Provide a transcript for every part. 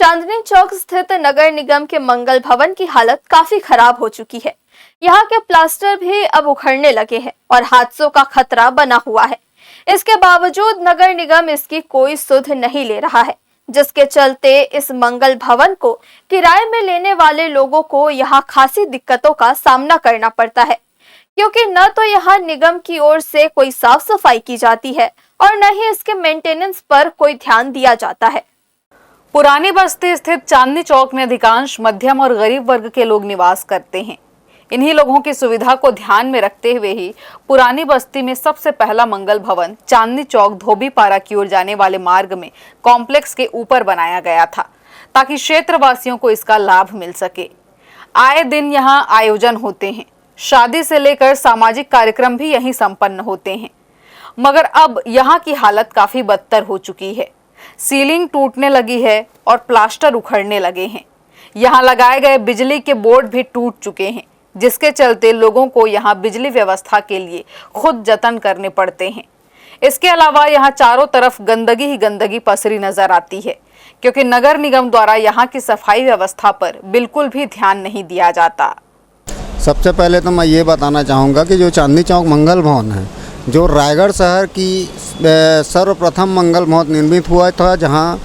चांदनी चौक स्थित नगर निगम के मंगल भवन की हालत काफी खराब हो चुकी है। यहाँ के प्लास्टर भी अब उखड़ने लगे हैं और हादसों का खतरा बना हुआ है। इसके बावजूद नगर निगम इसकी कोई सुध नहीं ले रहा है, जिसके चलते इस मंगल भवन को किराए में लेने वाले लोगों को यहाँ खासी दिक्कतों का सामना करना पड़ता है, क्योंकि न तो यहाँ निगम की ओर से कोई साफ सफाई की जाती है और न ही इसके मेंटेनेंस पर कोई ध्यान दिया जाता है। पुरानी बस्ती स्थित चांदनी चौक में अधिकांश मध्यम और गरीब वर्ग के लोग निवास करते हैं। इन्हीं लोगों की सुविधा को ध्यान में रखते हुए ही पुरानी बस्ती में सबसे पहला मंगल भवन चांदनी चौक धोबीपारा की ओर जाने वाले मार्ग में कॉम्प्लेक्स के ऊपर बनाया गया था, ताकि क्षेत्रवासियों को इसका लाभ मिल सके। आए दिन यहाँ आयोजन होते हैं, शादी से लेकर सामाजिक कार्यक्रम भी यहीं संपन्न होते हैं, मगर अब यहाँ की हालत काफी बदतर हो चुकी है। सीलिंग टूटने लगी है और प्लास्टर उखड़ने लगे हैं। यहाँ लगाए गए बिजली के बोर्ड भी टूट चुके हैं, जिसके चलते लोगों को यहाँ बिजली व्यवस्था के लिए खुद जतन करने पड़ते हैं। इसके अलावा यहाँ चारों तरफ गंदगी ही गंदगी पसरी नजर आती है, क्योंकि नगर निगम द्वारा यहाँ की सफाई व्यवस्था पर बिल्कुल भी ध्यान नहीं दिया जाता। सबसे पहले तो मैं ये बताना चाहूँगा कि जो चांदनी चौक मंगल भवन है, जो रायगढ़ शहर की सर्वप्रथम मंगल भवन निर्मित हुआ था, जहाँ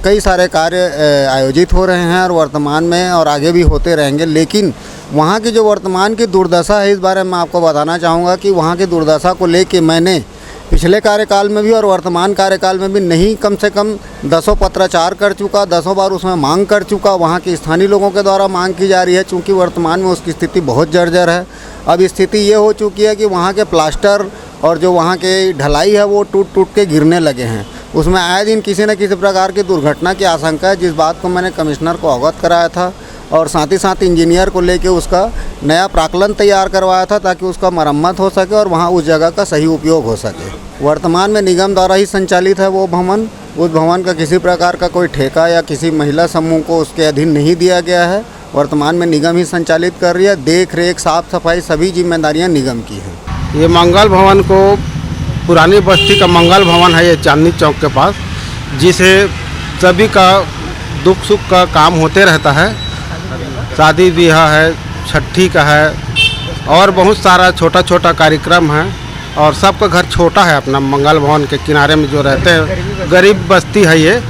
कई सारे कार्य आयोजित हो रहे हैं और वर्तमान में और आगे भी होते रहेंगे। लेकिन वहाँ की जो वर्तमान की दुर्दशा है, इस बारे में आपको बताना चाहूँगा कि वहाँ की दुर्दशा को लेके मैंने पिछले कार्यकाल में भी और वर्तमान कार्यकाल में भी नहीं कम से कम 10 पत्राचार कर चुका, 10 बार उसमें मांग कर चुका। वहाँ के स्थानीय लोगों के द्वारा मांग की जा रही है, चूँकि वर्तमान में उसकी स्थिति बहुत जर्जर है। अब स्थिति ये हो चुकी है कि वहाँ के प्लास्टर और जो वहाँ के ढलाई है वो टूट टूट के गिरने लगे हैं। उसमें आए दिन किसी न किसी प्रकार की दुर्घटना की आशंका है, जिस बात को मैंने कमिश्नर को अवगत कराया था और साथ ही साथ इंजीनियर को लेके उसका नया प्राक्कलन तैयार करवाया था, ताकि उसका मरम्मत हो सके और वहाँ उस जगह का सही उपयोग हो सके। वर्तमान में निगम द्वारा ही संचालित है वो भवन। उस भवन का किसी प्रकार का कोई ठेका या किसी महिला समूह को उसके अधीन नहीं दिया गया है। वर्तमान में निगम ही संचालित कर रही है। देख रेख, साफ सफाई सभी जिम्मेदारियाँ निगम की हैं। ये मंगल भवन को पुरानी बस्ती का मंगल भवन है, ये चांदनी चौक के पास, जिसे सभी का दुख सुख का काम होते रहता है। शादी ब्याह है, छठी का है और बहुत सारा छोटा छोटा कार्यक्रम है, और सबका घर छोटा है। अपना मंगल भवन के किनारे में जो रहते हैं, गरीब बस्ती है ये।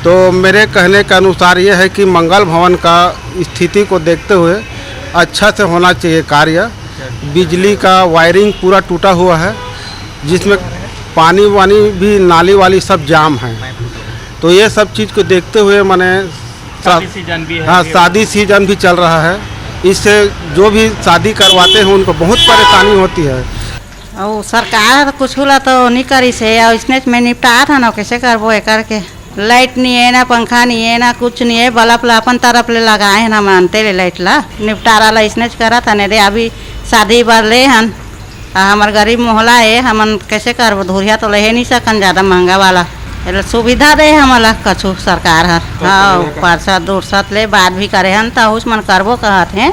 तो मेरे कहने के अनुसार ये है कि मंगल भवन का स्थिति को देखते हुए अच्छा से होना चाहिए कार्य। बिजली का वायरिंग पूरा टूटा हुआ है, जिसमें पानी वानी भी नाली वाली सब जाम है। तो ये सब चीज़ को देखते हुए मैंने शादी सीजन भी चल रहा है। इससे जो भी शादी करवाते हैं उनको बहुत परेशानी होती है। और सरकार कुछ होला तो नहीं करी से, और इसने में निपटा था ना, कैसे करबो ये करके। लाइट नहीं है ना, पंखा नहीं है ना, कुछ नहीं है। बल्ब ला अपन तरफ ले लगाए हैं ना, मानते ले लाइट ला निपटारा ला इसने करा था। नहीं रे अभी शादी बर ले हन, हमार गरीब मोहल्ला है, हमन कैसे करबो। धुरिया तो ले नहीं सकन ज़्यादा महंगा वाला। सुविधा दे हमला कछु सरकार है। हाँ, पार्षद उर्षद ले बात भी करे हन, तो उस मन करबो कहत हैं।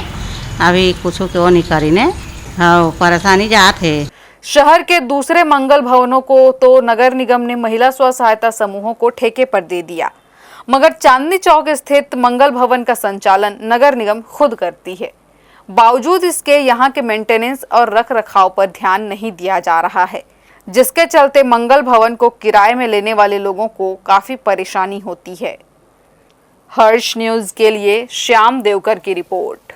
अभी कुछ क्यों नहीं करी ने। हाँ, परेशानी जात है। शहर के दूसरे मंगल भवनों को तो नगर निगम ने महिला स्व सहायता समूहों को ठेके पर दे दिया, मगर चांदनी चौक स्थित मंगल भवन का संचालन नगर निगम खुद करती है। बावजूद इसके यहाँ के मेंटेनेंस और रख रखाव पर ध्यान नहीं दिया जा रहा है, जिसके चलते मंगल भवन को किराए में लेने वाले लोगों को काफी परेशानी होती है। हर्ष न्यूज के लिए श्याम देवकर की रिपोर्ट।